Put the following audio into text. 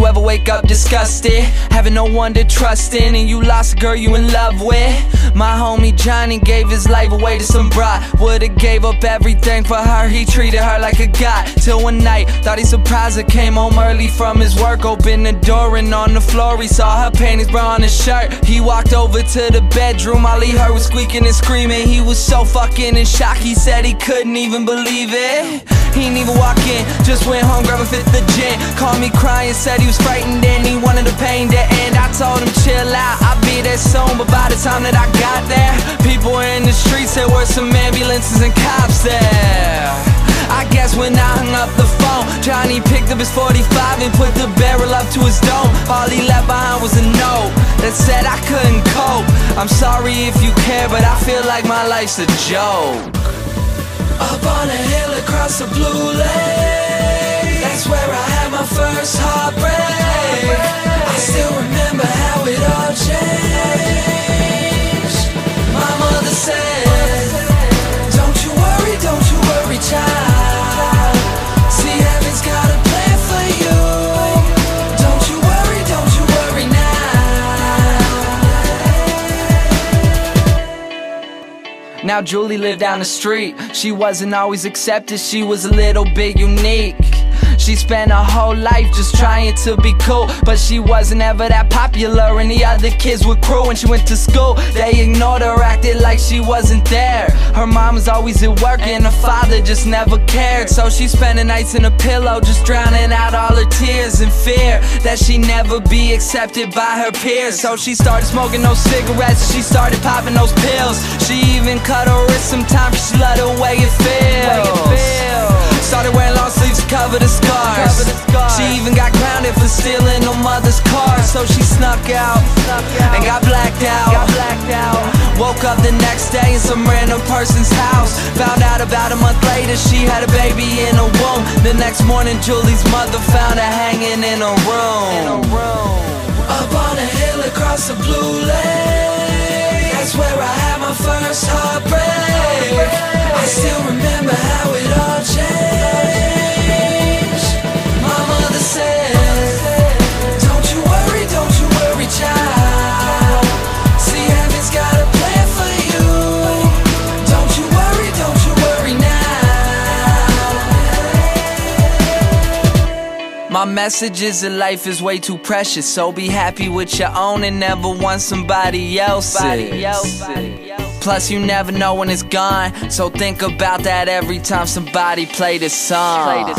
you ever wake up disgusted, having no one to trust in, and you lost a girl you in love with? My homie Johnny gave his life away to some broad. Would've gave up everything for her, he treated her like a god. Till one night, thought he surprised her, came home early from his work, opened the door and on the floor he saw her panties, bra on his shirt. He walked over to the bedroom, all he heard was squeaking and screaming. He was so fucking in shock, he said he couldn't even believe it. He didn't even walk in, just went home, grabbed a fifth of gin. Called me crying, said he was frightened and he wanted the pain to end. I told him chill out, I'll be there soon. But by the time that I got there, people were in the streets, there were some ambulances and cops there. I guess when I hung up the phone, Johnny picked up his 45 and put the barrel up to his dome. All he left behind was a note that said I couldn't cope. I'm sorry if you care, but I feel like my life's a joke. Up on a hill across the blue lake, that's where I had my first heartbreak. I still remember how it all changed. My mother said, don't you worry, child. See, heaven's got a plan for you. Don't you worry now. Now Julie lived down the street. She wasn't always accepted, she was a little bit unique. She spent her whole life just trying to be cool, but she wasn't ever that popular and the other kids were cruel. When she went to school, they ignored her, acted like she wasn't there. Her mom was always at work and her father just never cared. So she spent the nights in a pillow, just drowning out all her tears in fear that she'd never be accepted by her peers. So she started smoking those cigarettes, she started popping those pills. She even cut her wrist sometimes, she loved the way it feels. Started wearing long sleeves to cover the scars. She even got grounded for stealing her mother's car. So she snuck out and got blacked out. Woke up the next day in some random person's house. Found out about a month later she had a baby in her womb. The next morning Julie's mother found her hanging in her room. Up on a hill across the blue lake, that's where I had my first heartbreak. I still remember how it all changed. My mother said, don't you worry, child. See, heaven's got a plan for you. Don't you worry now. My message is that life is way too precious, so be happy with your own and never want somebody else's. Plus you never know when it's gone, so think about that every time somebody play this song.